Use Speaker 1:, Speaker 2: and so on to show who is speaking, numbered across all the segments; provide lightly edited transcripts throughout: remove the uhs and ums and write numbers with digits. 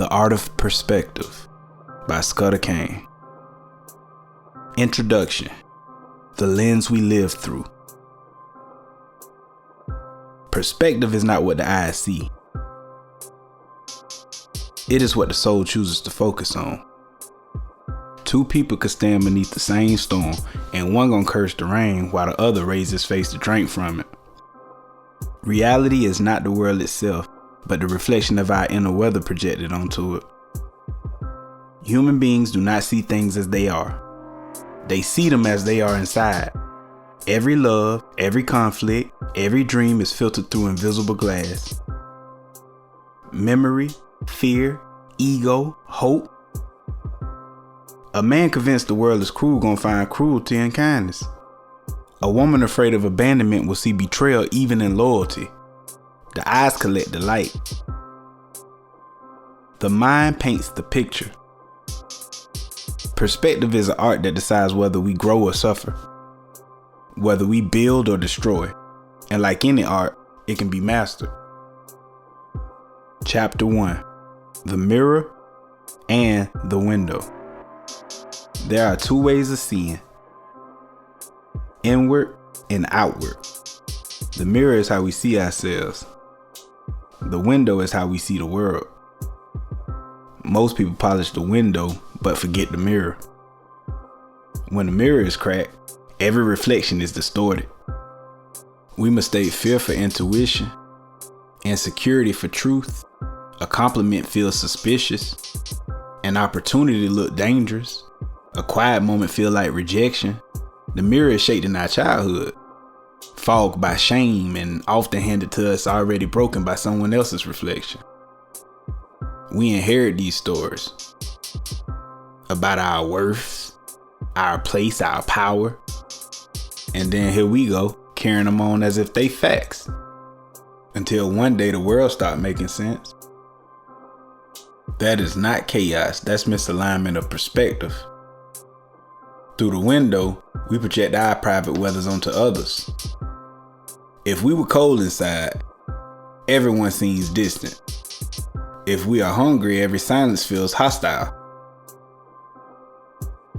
Speaker 1: The Art of Perspective by Skutta Kain. Introduction. The lens we live through. Perspective is not what the eyes see. It is what the soul chooses to focus on. Two people could stand beneath the same storm, and one gonna curse the rain while the other raises his face to drink from it. Reality is not the world itself, but the reflection of our inner weather projected onto it. Human beings do not see things as they are. They see them as they are inside. Every love, every conflict, every dream is filtered through invisible glass. Memory, fear, ego, hope. A man convinced the world is cruel gonna find cruelty and kindness. A woman afraid of abandonment will see betrayal even in loyalty. The eyes collect the light. The mind paints the picture. Perspective is an art that decides whether we grow or suffer, whether we build or destroy, and like any art, it can be mastered. Chapter 1. The Mirror and the Window. There are two ways of seeing: inward and outward. The mirror is how we see ourselves. The window is how we see the world. Most people polish the window but forget the mirror. When the mirror is cracked, every reflection is distorted. We mistake fear for intuition, insecurity for truth, a compliment feels suspicious, an opportunity look dangerous, a quiet moment feel like rejection. The mirror is shaped in our childhood, fogged by shame and often handed to us already broken by someone else's reflection. We inherit these stories about our worth, our place, our power, and then here we go, carrying them on as if they facts, until one day the world stopped making sense. That is not chaos, that's misalignment of perspective. Through the window, we project our private weathers onto others. If we were cold inside, everyone seems distant. If we are hungry, every silence feels hostile.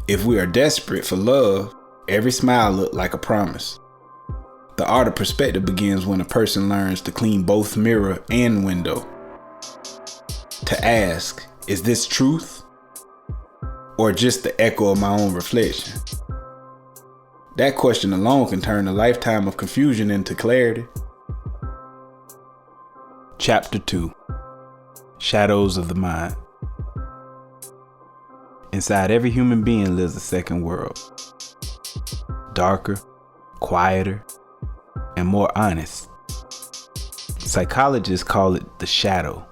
Speaker 1: If we are desperate for love, every smile looks like a promise. The art of perspective begins when a person learns to clean both mirror and window. To ask, is this truth? Or just the echo of my own reflection? That question alone can turn a lifetime of confusion into clarity. Chapter 2. Shadows of the Mind. Inside every human being lives a second world. Darker, quieter, and more honest. Psychologists call it the shadow.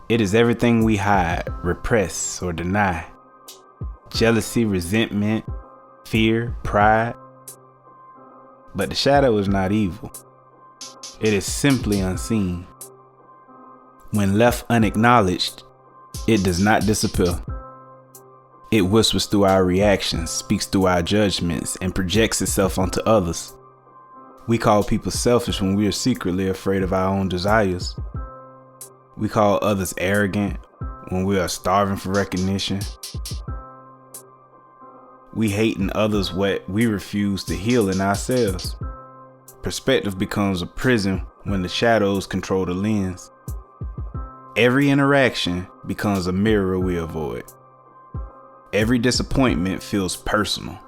Speaker 1: It is everything we hide, repress, or deny. Jealousy, resentment, fear, pride. But the shadow is not evil. It is simply unseen. When left unacknowledged, it does not disappear. It whispers through our reactions, speaks through our judgments, and projects itself onto others. We call people selfish when we are secretly afraid of our own desires. We call others arrogant when we are starving for recognition. We hate in others what we refuse to heal in ourselves. Perspective becomes a prison when the shadows control the lens. Every interaction becomes a mirror we avoid. Every disappointment feels personal.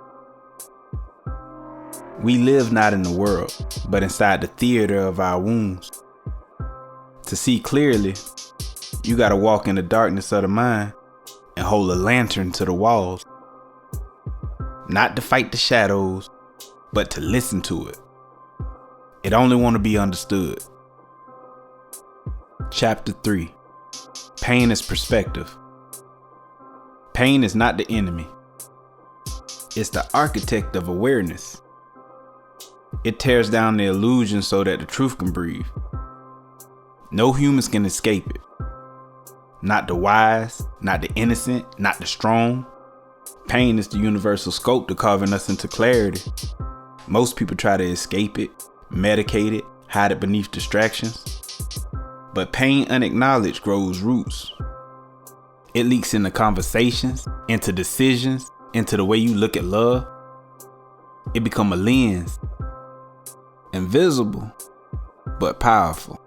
Speaker 1: We live not in the world, but inside the theater of our wounds. To see clearly, you gotta walk in the darkness of the mind and hold a lantern to the walls. Not to fight the shadows, but to listen to it. It only want to be understood. Chapter 3. Pain is perspective. Pain is not the enemy. It's the architect of awareness. It tears down the illusion so that the truth can breathe. No humans can escape it. Not the wise, not the innocent, not the strong. Pain is the universal sculptor carving us into clarity. Most people try to escape it, medicate it, hide it beneath distractions. But pain unacknowledged grows roots. It leaks into conversations, into decisions, into the way you look at love. It becomes a lens. Invisible, but powerful.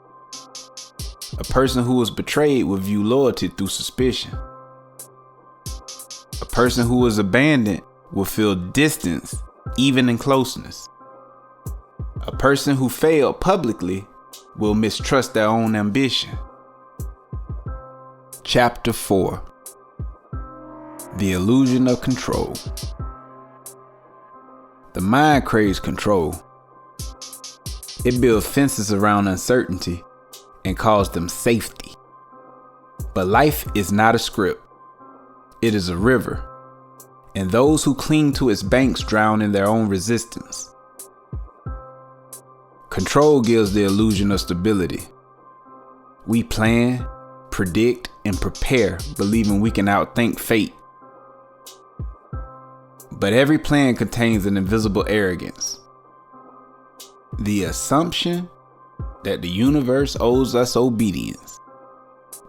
Speaker 1: A person who was betrayed will view loyalty through suspicion. A person who was abandoned will feel distance, even in closeness. A person who failed publicly will mistrust their own ambition. Chapter 4. The Illusion of Control. The mind craves control. It builds fences around uncertainty and calls them safety. But life is not a script. It is a river, and those who cling to its banks drown in their own resistance. Control gives the illusion of stability. We plan, predict, and prepare, believing we can outthink fate. But every plan contains an invisible arrogance. The assumption that the universe owes us obedience.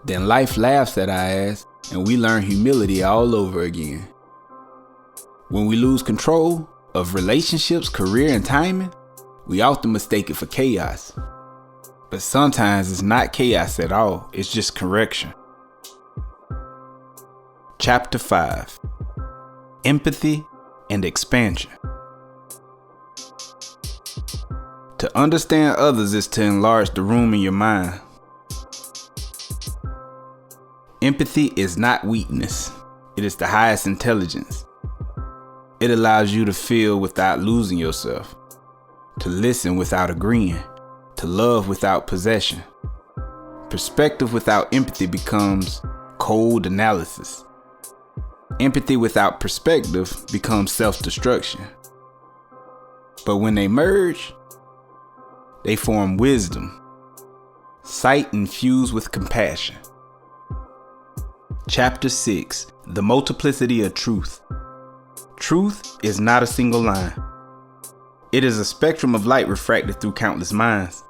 Speaker 1: Then life laughs at our ass and we learn humility all over again. When we lose control of relationships, career, and timing, we often mistake it for chaos. But sometimes it's not chaos at all, it's just correction. Chapter 5. Empathy and Expansion. To understand others is to enlarge the room in your mind. Empathy is not weakness. It is the highest intelligence. It allows you to feel without losing yourself, to listen without agreeing, to love without possession. Perspective without empathy becomes cold analysis. Empathy without perspective becomes self-destruction. But when they merge, they form wisdom, sight infused with compassion. Chapter 6. The Multiplicity of Truth. Truth is not a single line. It is a spectrum of light refracted through countless minds.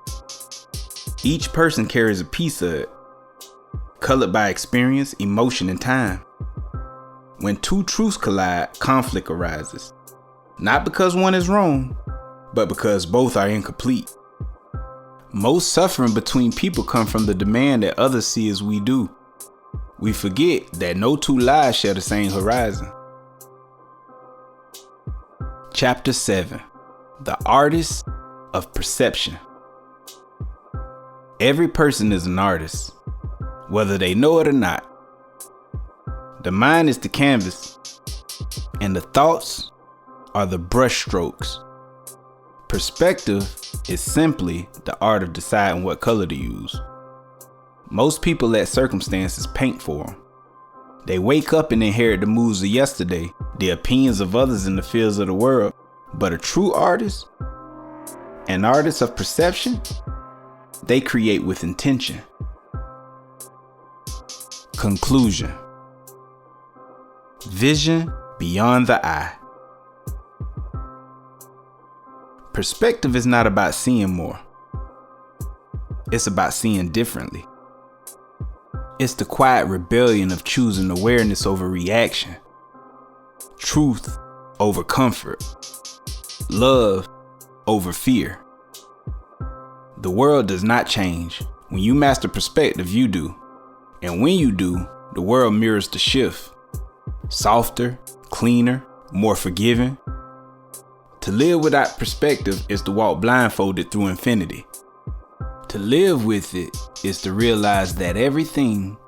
Speaker 1: Each person carries a piece of it, colored by experience, emotion, and time. When two truths collide, conflict arises. Not because one is wrong, but because both are incomplete. Most suffering between people come from the demand that others see as we do. We forget that no two lives share the same horizon. Chapter 7. The Artist of Perception. Every person is an artist, whether they know it or not. The mind is the canvas, and the thoughts are the brush strokes. Perspective is simply the art of deciding what color to use. Most people let circumstances paint for them. They wake up and inherit the moods of yesterday, the opinions of others in the fields of the world. But a true artist, an artist of perception, they create with intention. Conclusion. Vision beyond the eye. Perspective is not about seeing more. It's about seeing differently. It's the quiet rebellion of choosing awareness over reaction, truth over comfort, love over fear. The world does not change. When you master perspective, you do. And when you do, the world mirrors the shift. Softer, cleaner, more forgiving. To live without perspective is to walk blindfolded through infinity. To live with it is to realize that everything,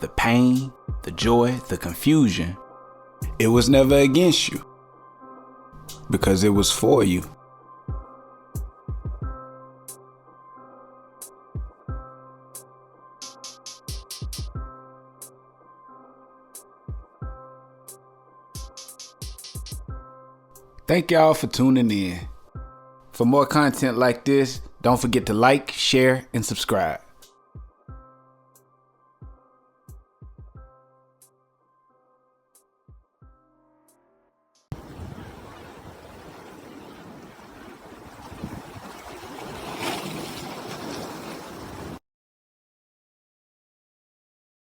Speaker 1: the pain, the joy, the confusion, it was never against you, because it was for you. Thank y'all for tuning in. For more content like this, don't forget to like, share, and subscribe.